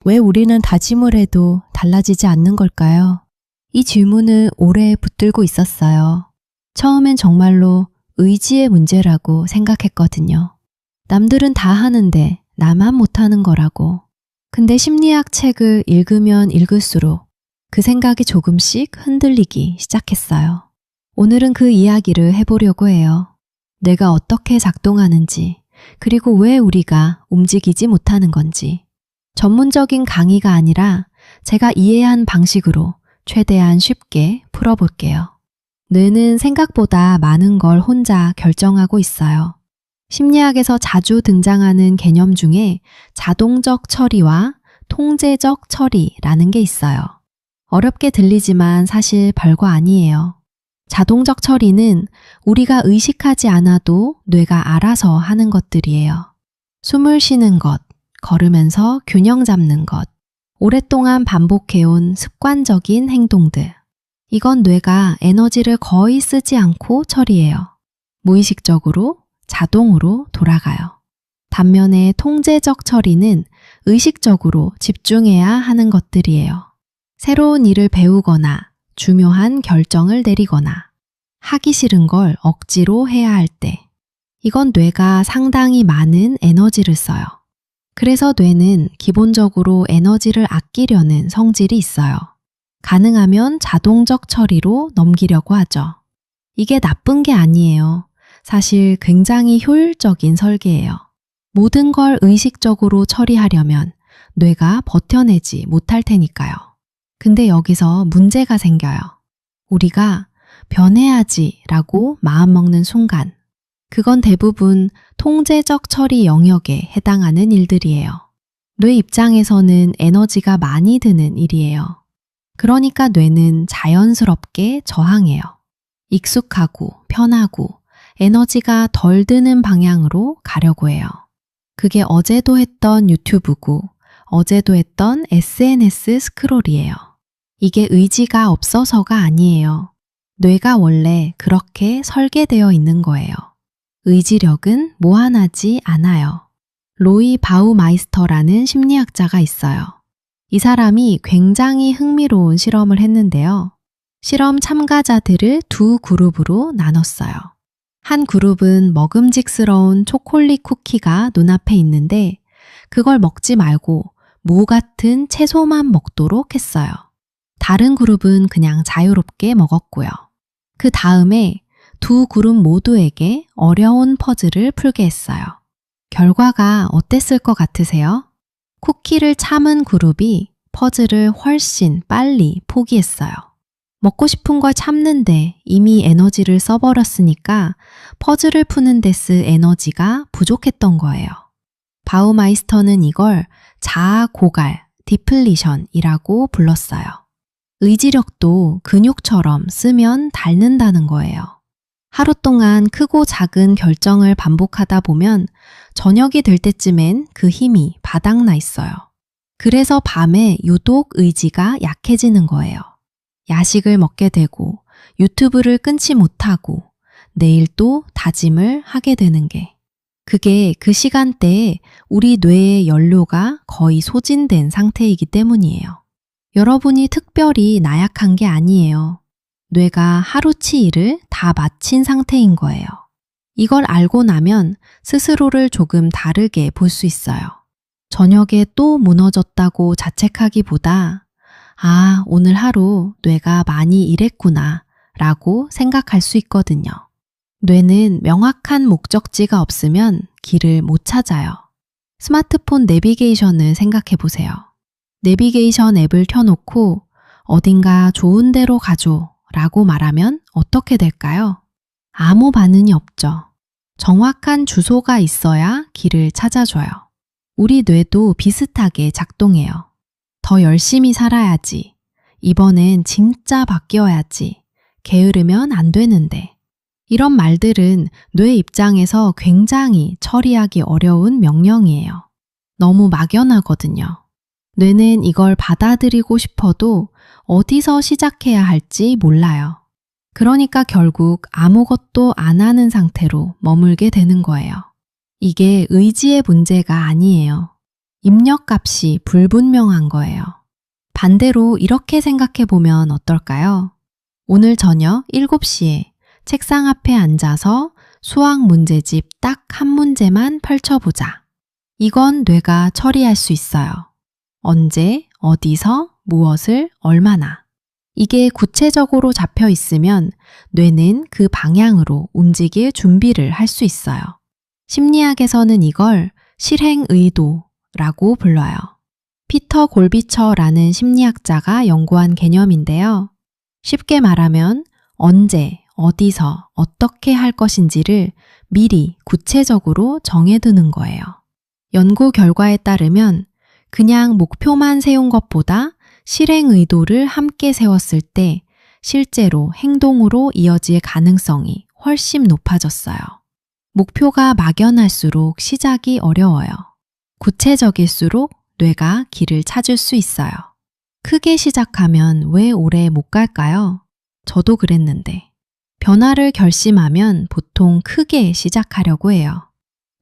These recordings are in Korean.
왜 우리는 다짐을 해도 달라지지 않는 걸까요? 이 질문을 오래 붙들고 있었어요. 처음엔 정말로 의지의 문제라고 생각했거든요. 남들은 다 하는데 나만 못하는 거라고. 근데 심리학 책을 읽으면 읽을수록 그 생각이 조금씩 흔들리기 시작했어요. 오늘은 그 이야기를 해보려고 해요. 내가 어떻게 작동하는지, 그리고 왜 우리가 움직이지 못하는 건지. 전문적인 강의가 아니라 제가 이해한 방식으로 최대한 쉽게 풀어볼게요. 뇌는 생각보다 많은 걸 혼자 결정하고 있어요. 심리학에서 자주 등장하는 개념 중에 자동적 처리와 통제적 처리라는 게 있어요. 어렵게 들리지만 사실 별거 아니에요. 자동적 처리는 우리가 의식하지 않아도 뇌가 알아서 하는 것들이에요. 숨을 쉬는 것, 걸으면서 균형 잡는 것, 오랫동안 반복해온 습관적인 행동들. 이건 뇌가 에너지를 거의 쓰지 않고 처리해요. 무의식적으로, 자동으로 돌아가요. 반면에 통제적 처리는 의식적으로 집중해야 하는 것들이에요. 새로운 일을 배우거나 중요한 결정을 내리거나 하기 싫은 걸 억지로 해야 할 때. 이건 뇌가 상당히 많은 에너지를 써요. 그래서 뇌는 기본적으로 에너지를 아끼려는 성질이 있어요. 가능하면 자동적 처리로 넘기려고 하죠. 이게 나쁜 게 아니에요. 사실 굉장히 효율적인 설계예요. 모든 걸 의식적으로 처리하려면 뇌가 버텨내지 못할 테니까요. 근데 여기서 문제가 생겨요. 우리가 변해야지라고 마음먹는 순간, 그건 대부분 통제적 처리 영역에 해당하는 일들이에요. 뇌 입장에서는 에너지가 많이 드는 일이에요. 그러니까 뇌는 자연스럽게 저항해요. 익숙하고 편하고 에너지가 덜 드는 방향으로 가려고 해요. 그게 어제도 했던 유튜브고 어제도 했던 SNS 스크롤이에요. 이게 의지가 없어서가 아니에요. 뇌가 원래 그렇게 설계되어 있는 거예요. 의지력은 무한하지 않아요. 로이 바우마이스터라는 심리학자가 있어요. 이 사람이 굉장히 흥미로운 실험을 했는데요. 실험 참가자들을 두 그룹으로 나눴어요. 한 그룹은 먹음직스러운 초콜릿 쿠키가 눈앞에 있는데 그걸 먹지 말고 무 같은 채소만 먹도록 했어요. 다른 그룹은 그냥 자유롭게 먹었고요. 그 다음에 두 그룹 모두에게 어려운 퍼즐을 풀게 했어요. 결과가 어땠을 것 같으세요? 쿠키를 참은 그룹이 퍼즐을 훨씬 빨리 포기했어요. 먹고 싶은 걸 참는데 이미 에너지를 써버렸으니까 퍼즐을 푸는 데 쓸 에너지가 부족했던 거예요. 바우마이스터는 이걸 자아 고갈, 디플리션이라고 불렀어요. 의지력도 근육처럼 쓰면 닳는다는 거예요. 하루 동안 크고 작은 결정을 반복하다 보면 저녁이 될 때쯤엔 그 힘이 바닥나 있어요. 그래서 밤에 유독 의지가 약해지는 거예요. 야식을 먹게 되고 유튜브를 끊지 못하고 내일 또 다짐을 하게 되는 게. 그게 그 시간대에 우리 뇌의 연료가 거의 소진된 상태이기 때문이에요. 여러분이 특별히 나약한 게 아니에요. 뇌가 하루치 일을 다 마친 상태인 거예요. 이걸 알고 나면 스스로를 조금 다르게 볼 수 있어요. 저녁에 또 무너졌다고 자책하기보다 아, 오늘 하루 뇌가 많이 일했구나 라고 생각할 수 있거든요. 뇌는 명확한 목적지가 없으면 길을 못 찾아요. 스마트폰 내비게이션을 생각해 보세요. 내비게이션 앱을 켜놓고 어딘가 좋은 데로 가줘 라고 말하면 어떻게 될까요? 아무 반응이 없죠. 정확한 주소가 있어야 길을 찾아줘요. 우리 뇌도 비슷하게 작동해요. 더 열심히 살아야지. 이번엔 진짜 바뀌어야지. 게으르면 안 되는데. 이런 말들은 뇌 입장에서 굉장히 처리하기 어려운 명령이에요. 너무 막연하거든요. 뇌는 이걸 받아들이고 싶어도 어디서 시작해야 할지 몰라요. 그러니까 결국 아무것도 안 하는 상태로 머물게 되는 거예요. 이게 의지의 문제가 아니에요. 입력값이 불분명한 거예요. 반대로 이렇게 생각해 보면 어떨까요? 오늘 저녁 7시에 책상 앞에 앉아서 수학 문제집 딱 한 문제만 펼쳐보자. 이건 뇌가 처리할 수 있어요. 언제, 어디서, 무엇을, 얼마나. 이게 구체적으로 잡혀 있으면 뇌는 그 방향으로 움직일 준비를 할 수 있어요. 심리학에서는 이걸 실행 의도라고 불러요. 피터 골비처라는 심리학자가 연구한 개념인데요. 쉽게 말하면 언제, 어디서, 어떻게 할 것인지를 미리 구체적으로 정해두는 거예요. 연구 결과에 따르면 그냥 목표만 세운 것보다 실행 의도를 함께 세웠을 때 실제로 행동으로 이어질 가능성이 훨씬 높아졌어요. 목표가 막연할수록 시작이 어려워요. 구체적일수록 뇌가 길을 찾을 수 있어요. 크게 시작하면 왜 오래 못 갈까요? 저도 그랬는데. 변화를 결심하면 보통 크게 시작하려고 해요.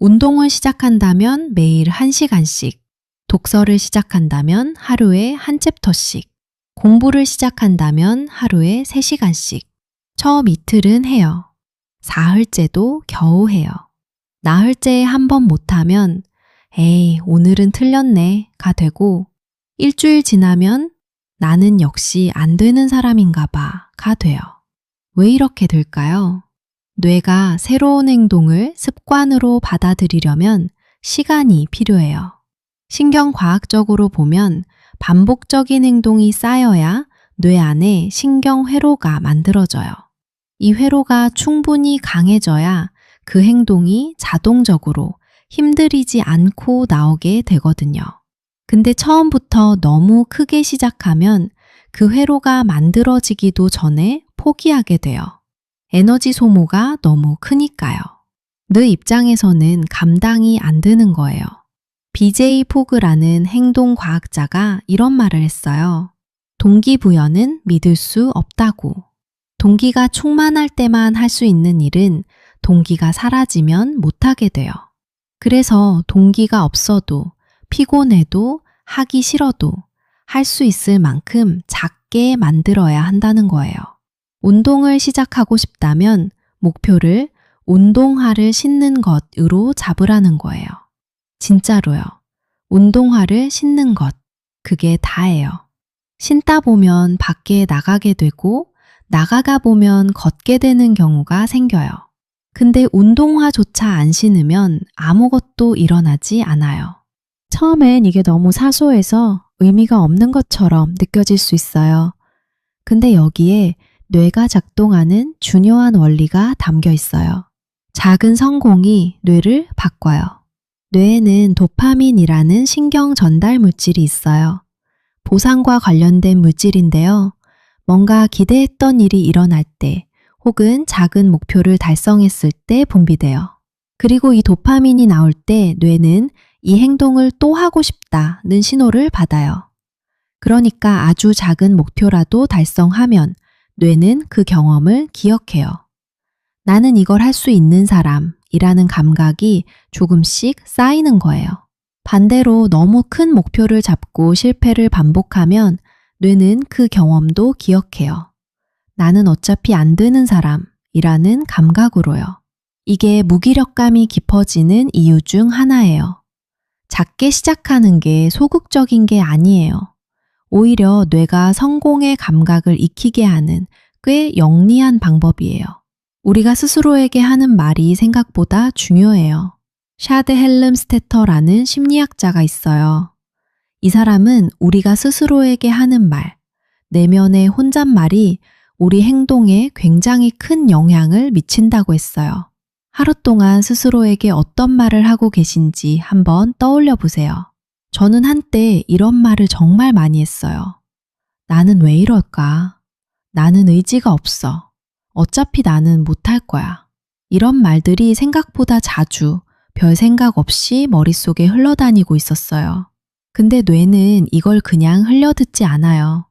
운동을 시작한다면 매일 1시간씩, 독서를 시작한다면 하루에 한 챕터씩, 공부를 시작한다면 하루에 3시간씩, 처음 이틀은 해요. 사흘째도 겨우 해요. 나흘째에 한 번 못하면 에이, 오늘은 틀렸네 가 되고 일주일 지나면 나는 역시 안 되는 사람인가 봐가 돼요. 왜 이렇게 될까요? 뇌가 새로운 행동을 습관으로 받아들이려면 시간이 필요해요. 신경과학적으로 보면 반복적인 행동이 쌓여야 뇌 안에 신경회로가 만들어져요. 이 회로가 충분히 강해져야 그 행동이 자동적으로 힘들이지 않고 나오게 되거든요. 근데 처음부터 너무 크게 시작하면 그 회로가 만들어지기도 전에 포기하게 돼요. 에너지 소모가 너무 크니까요. 뇌 입장에서는 감당이 안 되는 거예요. BJ 포그라는 행동과학자가 이런 말을 했어요. 동기부여는 믿을 수 없다고. 동기가 충만할 때만 할 수 있는 일은 동기가 사라지면 못하게 돼요. 그래서 동기가 없어도 피곤해도 하기 싫어도 할 수 있을 만큼 작게 만들어야 한다는 거예요. 운동을 시작하고 싶다면 목표를 운동화를 신는 것으로 잡으라는 거예요. 진짜로요. 운동화를 신는 것, 그게 다예요. 신다 보면 밖에 나가게 되고 나가가 보면 걷게 되는 경우가 생겨요. 근데 운동화조차 안 신으면 아무것도 일어나지 않아요. 처음엔 이게 너무 사소해서 의미가 없는 것처럼 느껴질 수 있어요. 근데 여기에 뇌가 작동하는 중요한 원리가 담겨 있어요. 작은 성공이 뇌를 바꿔요. 뇌에는 도파민이라는 신경 전달 물질이 있어요. 보상과 관련된 물질인데요. 뭔가 기대했던 일이 일어날 때 혹은 작은 목표를 달성했을 때 분비돼요. 그리고 이 도파민이 나올 때 뇌는 이 행동을 또 하고 싶다는 신호를 받아요. 그러니까 아주 작은 목표라도 달성하면 뇌는 그 경험을 기억해요. 나는 이걸 할 수 있는 사람이라는 감각이 조금씩 쌓이는 거예요. 반대로 너무 큰 목표를 잡고 실패를 반복하면 뇌는 그 경험도 기억해요. 나는 어차피 안 되는 사람이라는 감각으로요. 이게 무기력감이 깊어지는 이유 중 하나예요. 작게 시작하는 게 소극적인 게 아니에요. 오히려 뇌가 성공의 감각을 익히게 하는 꽤 영리한 방법이에요. 우리가 스스로에게 하는 말이 생각보다 중요해요. 샤드 헬름스테터라는 심리학자가 있어요. 이 사람은 우리가 스스로에게 하는 말, 내면의 혼잣말이 우리 행동에 굉장히 큰 영향을 미친다고 했어요. 하루 동안 스스로에게 어떤 말을 하고 계신지 한번 떠올려 보세요. 저는 한때 이런 말을 정말 많이 했어요. 나는 왜 이럴까? 나는 의지가 없어. 어차피 나는 못할 거야. 이런 말들이 생각보다 자주 별 생각 없이 머릿속에 흘러다니고 있었어요. 근데 뇌는 이걸 그냥 흘려듣지 않아요.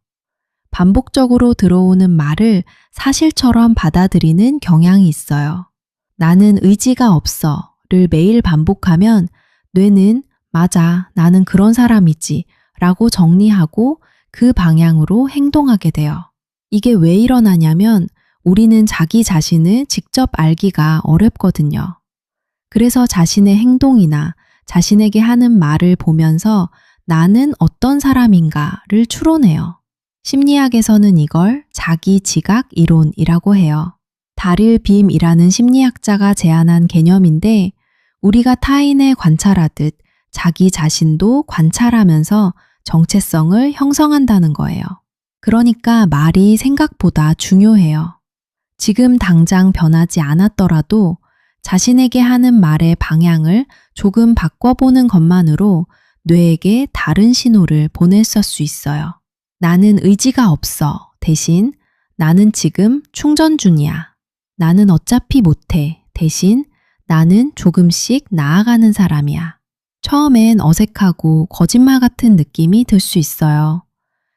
반복적으로 들어오는 말을 사실처럼 받아들이는 경향이 있어요. 나는 의지가 없어를 매일 반복하면 뇌는 맞아, 나는 그런 사람이지 라고 정리하고 그 방향으로 행동하게 돼요. 이게 왜 일어나냐면 우리는 자기 자신을 직접 알기가 어렵거든요. 그래서 자신의 행동이나 자신에게 하는 말을 보면서 나는 어떤 사람인가를 추론해요. 심리학에서는 이걸 자기 지각 이론이라고 해요. 다릴 빔이라는 심리학자가 제안한 개념인데 우리가 타인을 관찰하듯 자기 자신도 관찰하면서 정체성을 형성한다는 거예요. 그러니까 말이 생각보다 중요해요. 지금 당장 변하지 않았더라도 자신에게 하는 말의 방향을 조금 바꿔보는 것만으로 뇌에게 다른 신호를 보냈을 수 있어요. 나는 의지가 없어. 대신 나는 지금 충전 중이야. 나는 어차피 못해. 대신 나는 조금씩 나아가는 사람이야. 처음엔 어색하고 거짓말 같은 느낌이 들 수 있어요.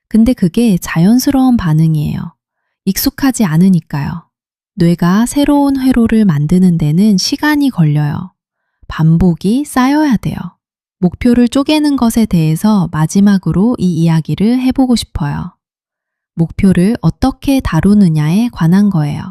근데 그게 자연스러운 반응이에요. 익숙하지 않으니까요. 뇌가 새로운 회로를 만드는 데는 시간이 걸려요. 반복이 쌓여야 돼요. 목표를 쪼개는 것에 대해서 마지막으로 이 이야기를 해보고 싶어요. 목표를 어떻게 다루느냐에 관한 거예요.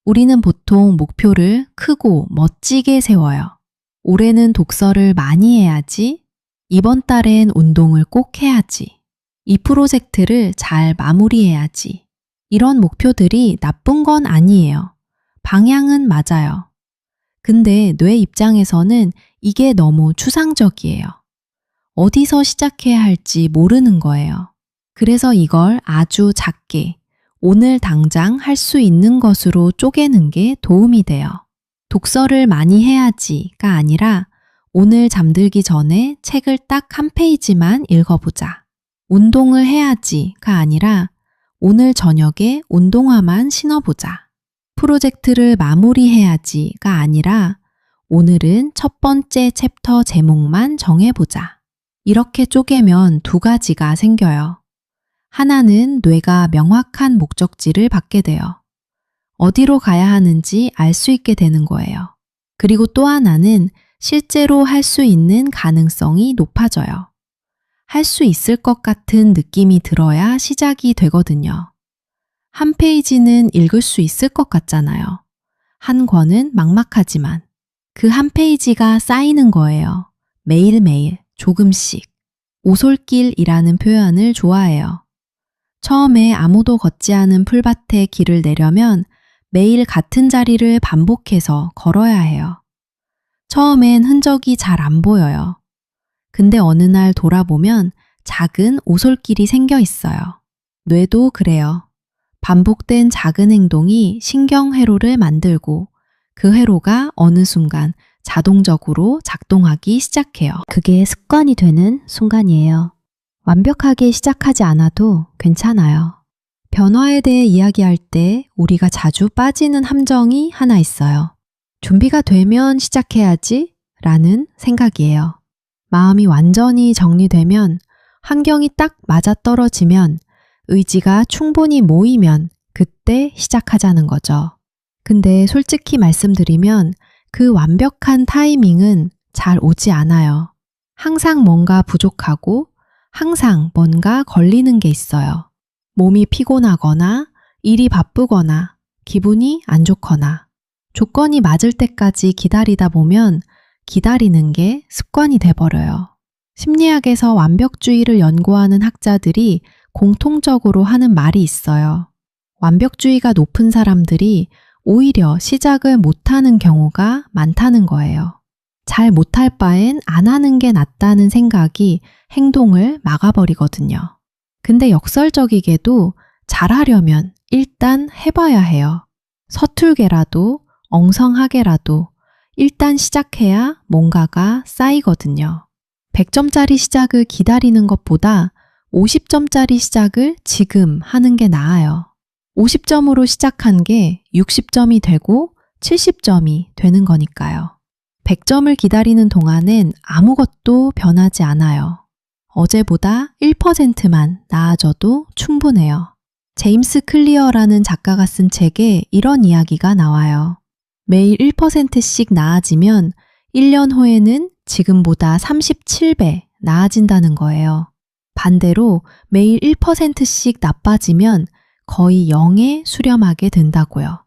우리는 보통 목표를 크고 멋지게 세워요. 올해는 독서를 많이 해야지. 이번 달엔 운동을 꼭 해야지. 이 프로젝트를 잘 마무리해야지. 이런 목표들이 나쁜 건 아니에요. 방향은 맞아요. 근데 뇌 입장에서는 이게 너무 추상적이에요. 어디서 시작해야 할지 모르는 거예요. 그래서 이걸 아주 작게 오늘 당장 할 수 있는 것으로 쪼개는 게 도움이 돼요. 독서를 많이 해야지가 아니라 오늘 잠들기 전에 책을 딱 한 페이지만 읽어보자. 운동을 해야지가 아니라 오늘 저녁에 운동화만 신어보자. 프로젝트를 마무리해야지가 아니라 오늘은 첫 번째 챕터 제목만 정해보자. 이렇게 쪼개면 두 가지가 생겨요. 하나는 뇌가 명확한 목적지를 받게 돼요. 어디로 가야 하는지 알 수 있게 되는 거예요. 그리고 또 하나는 실제로 할 수 있는 가능성이 높아져요. 할 수 있을 것 같은 느낌이 들어야 시작이 되거든요. 한 페이지는 읽을 수 있을 것 같잖아요. 한 권은 막막하지만 그 한 페이지가 쌓이는 거예요. 매일매일 조금씩. 오솔길이라는 표현을 좋아해요. 처음에 아무도 걷지 않은 풀밭에 길을 내려면 매일 같은 자리를 반복해서 걸어야 해요. 처음엔 흔적이 잘 안 보여요. 근데 어느 날 돌아보면 작은 오솔길이 생겨 있어요. 뇌도 그래요. 반복된 작은 행동이 신경 회로를 만들고 그 회로가 어느 순간 자동적으로 작동하기 시작해요. 그게 습관이 되는 순간이에요. 완벽하게 시작하지 않아도 괜찮아요. 변화에 대해 이야기할 때 우리가 자주 빠지는 함정이 하나 있어요. 준비가 되면 시작해야지 라는 생각이에요. 마음이 완전히 정리되면, 환경이 딱 맞아떨어지면, 의지가 충분히 모이면 그때 시작하자는 거죠. 근데 솔직히 말씀드리면 그 완벽한 타이밍은 잘 오지 않아요. 항상 뭔가 부족하고 항상 뭔가 걸리는 게 있어요. 몸이 피곤하거나 일이 바쁘거나 기분이 안 좋거나 조건이 맞을 때까지 기다리다 보면 기다리는 게 습관이 돼버려요. 심리학에서 완벽주의를 연구하는 학자들이 공통적으로 하는 말이 있어요. 완벽주의가 높은 사람들이 오히려 시작을 못하는 경우가 많다는 거예요. 잘 못할 바엔 안 하는 게 낫다는 생각이 행동을 막아버리거든요. 근데 역설적이게도 잘하려면 일단 해봐야 해요. 서툴게라도 엉성하게라도 일단 시작해야 뭔가가 쌓이거든요. 100점짜리 시작을 기다리는 것보다 50점짜리 시작을 지금 하는 게 나아요. 50점으로 시작한 게 60점이 되고 70점이 되는 거니까요. 100점을 기다리는 동안엔 아무것도 변하지 않아요. 어제보다 1%만 나아져도 충분해요. 제임스 클리어라는 작가가 쓴 책에 이런 이야기가 나와요. 매일 1%씩 나아지면 1년 후에는 지금보다 37배 나아진다는 거예요. 반대로 매일 1%씩 나빠지면 거의 0에 수렴하게 된다고요.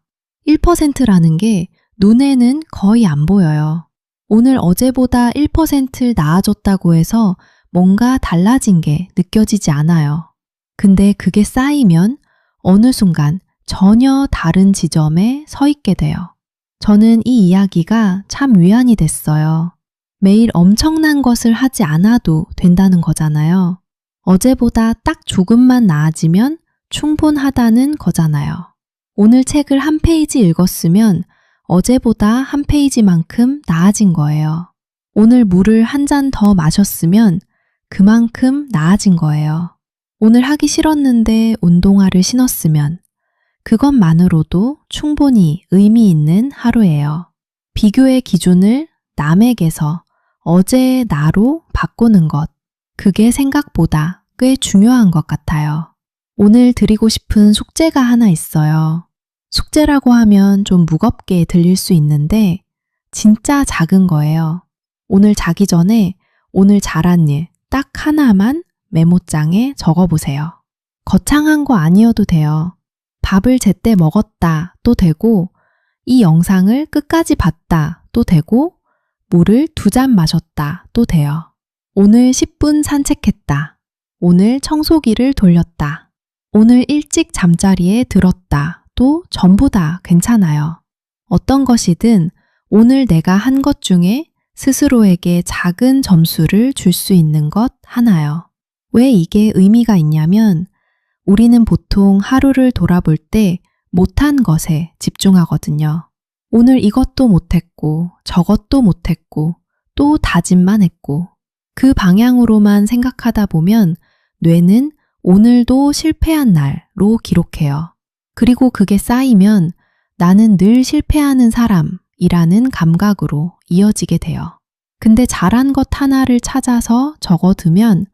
1%라는 게 눈에는 거의 안 보여요. 오늘 어제보다 1% 나아졌다고 해서 뭔가 달라진 게 느껴지지 않아요. 근데 그게 쌓이면 어느 순간 전혀 다른 지점에 서 있게 돼요. 저는 이 이야기가 참 위안이 됐어요. 매일 엄청난 것을 하지 않아도 된다는 거잖아요. 어제보다 딱 조금만 나아지면 충분하다는 거잖아요. 오늘 책을 한 페이지 읽었으면 어제보다 한 페이지만큼 나아진 거예요. 오늘 물을 한 잔 더 마셨으면 그만큼 나아진 거예요. 오늘 하기 싫었는데 운동화를 신었으면 그것만으로도 충분히 의미 있는 하루예요. 비교의 기준을 남에게서 어제의 나로 바꾸는 것, 그게 생각보다 꽤 중요한 것 같아요. 오늘 드리고 싶은 숙제가 하나 있어요. 숙제라고 하면 좀 무겁게 들릴 수 있는데 진짜 작은 거예요. 오늘 자기 전에 오늘 잘한 일 딱 하나만 메모장에 적어보세요. 거창한 거 아니어도 돼요. 밥을 제때 먹었다 도 되고 이 영상을 끝까지 봤다 도 되고 물을 2잔 마셨다 도 돼요. 오늘 10분 산책했다. 오늘 청소기를 돌렸다. 오늘 일찍 잠자리에 들었다 도 전부 다 괜찮아요. 어떤 것이든 오늘 내가 한 것 중에 스스로에게 작은 점수를 줄 수 있는 것 하나요. 왜 이게 의미가 있냐면 우리는 보통 하루를 돌아볼 때 못한 것에 집중하거든요. 오늘 이것도 못했고 저것도 못했고 또 다짐만 했고 그 방향으로만 생각하다 보면 뇌는 오늘도 실패한 날로 기록해요. 그리고 그게 쌓이면 나는 늘 실패하는 사람이라는 감각으로 이어지게 돼요. 근데 잘한 것 하나를 찾아서 적어두면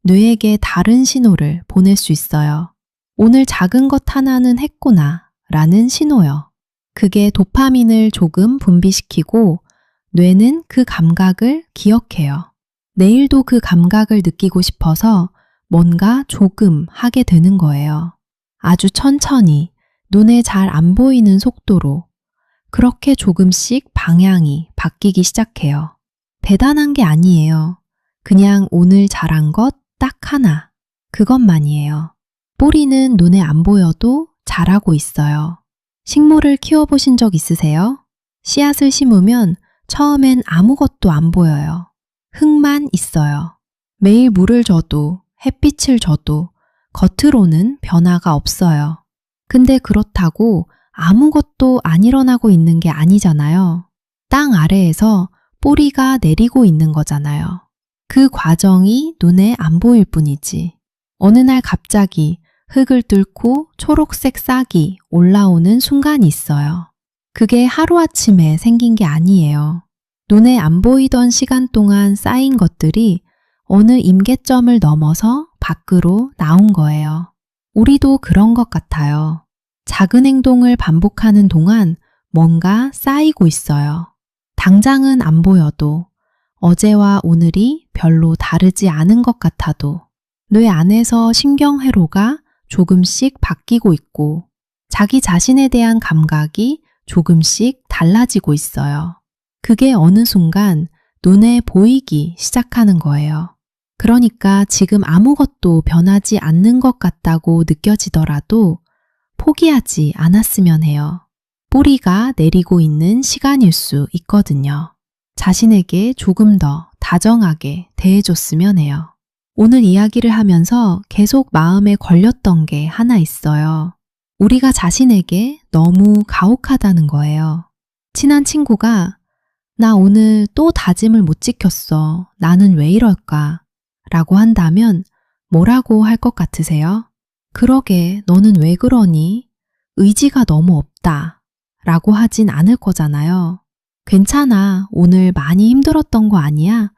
뇌에게 다른 신호를 보낼 수 있어요. 오늘 작은 것 하나는 했구나 라는 신호요. 그게 도파민을 조금 분비시키고 뇌는 그 감각을 기억해요. 내일도 그 감각을 느끼고 싶어서 뭔가 조금 하게 되는 거예요. 아주 천천히 눈에 잘 안 보이는 속도로 그렇게 조금씩 방향이 바뀌기 시작해요. 대단한 게 아니에요. 그냥 오늘 잘한 것 딱 하나, 그것만이에요. 뿌리는 눈에 안 보여도 자라고 있어요. 식물을 키워보신 적 있으세요? 씨앗을 심으면 처음엔 아무것도 안 보여요. 흙만 있어요. 매일 물을 줘도 햇빛을 줘도 겉으로는 변화가 없어요. 근데 그렇다고 아무것도 안 일어나고 있는 게 아니잖아요. 땅 아래에서 뿌리가 내리고 있는 거잖아요. 그 과정이 눈에 안 보일 뿐이지. 어느 날 갑자기 흙을 뚫고 초록색 싹이 올라오는 순간이 있어요. 그게 하루아침에 생긴 게 아니에요. 눈에 안 보이던 시간 동안 쌓인 것들이 어느 임계점을 넘어서 밖으로 나온 거예요. 우리도 그런 것 같아요. 작은 행동을 반복하는 동안 뭔가 쌓이고 있어요. 당장은 안 보여도 어제와 오늘이 별로 다르지 않은 것 같아도 뇌 안에서 신경회로가 조금씩 바뀌고 있고 자기 자신에 대한 감각이 조금씩 달라지고 있어요. 그게 어느 순간 눈에 보이기 시작하는 거예요. 그러니까 지금 아무것도 변하지 않는 것 같다고 느껴지더라도 포기하지 않았으면 해요. 뿌리가 내리고 있는 시간일 수 있거든요. 자신에게 조금 더 다정하게 대해줬으면 해요. 오늘 이야기를 하면서 계속 마음에 걸렸던 게 하나 있어요. 우리가 자신에게 너무 가혹하다는 거예요. 친한 친구가 나 오늘 또 다짐을 못 지켰어. 나는 왜 이럴까? 라고 한다면 뭐라고 할 것 같으세요? 그러게 너는 왜 그러니? 의지가 너무 없다. 라고 하진 않을 거잖아요. 괜찮아. 오늘 많이 힘들었던 거 아니야?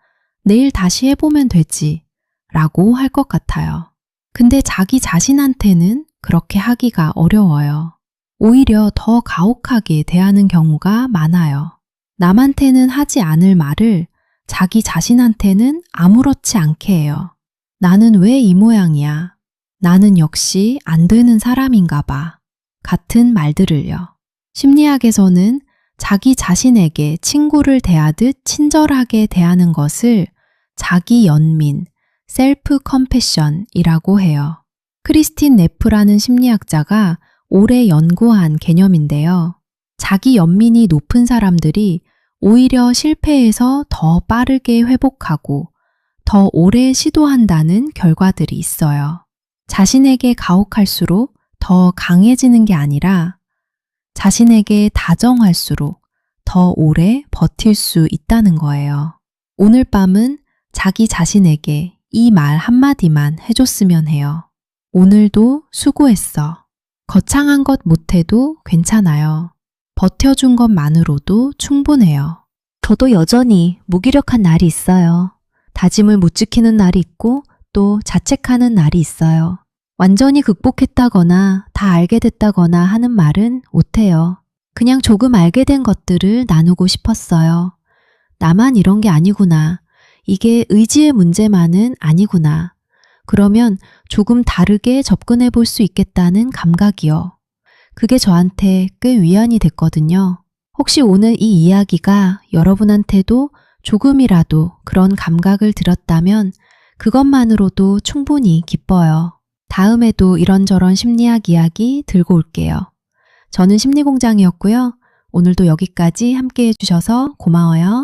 내일 다시 해보면 되지. 라고 할 것 같아요. 근데 자기 자신한테는 그렇게 하기가 어려워요. 오히려 더 가혹하게 대하는 경우가 많아요. 남한테는 하지 않을 말을 자기 자신한테는 아무렇지 않게 해요. 나는 왜 이 모양이야? 나는 역시 안 되는 사람인가 봐. 같은 말들을요. 심리학에서는 자기 자신에게 친구를 대하듯 친절하게 대하는 것을 자기 연민, 셀프 컴패션이라고 해요. 크리스틴 네프라는 심리학자가 오래 연구한 개념인데요. 자기 연민이 높은 사람들이 오히려 실패해서 더 빠르게 회복하고 더 오래 시도한다는 결과들이 있어요. 자신에게 가혹할수록 더 강해지는 게 아니라 자신에게 다정할수록 더 오래 버틸 수 있다는 거예요. 오늘 밤은 자기 자신에게 이 말 한마디만 해줬으면 해요. 오늘도 수고했어. 거창한 것 못해도 괜찮아요. 버텨준 것만으로도 충분해요. 저도 여전히 무기력한 날이 있어요. 다짐을 못 지키는 날이 있고 또 자책하는 날이 있어요. 완전히 극복했다거나 다 알게 됐다거나 하는 말은 못해요. 그냥 조금 알게 된 것들을 나누고 싶었어요. 나만 이런 게 아니구나. 이게 의지의 문제만은 아니구나. 그러면 조금 다르게 접근해 볼 수 있겠다는 감각이요. 그게 저한테 꽤 위안이 됐거든요. 혹시 오늘 이 이야기가 여러분한테도 조금이라도 그런 감각을 들었다면 그것만으로도 충분히 기뻐요. 다음에도 이런저런 심리학 이야기 들고 올게요. 저는 심리공장이었고요. 오늘도 여기까지 함께 해주셔서 고마워요.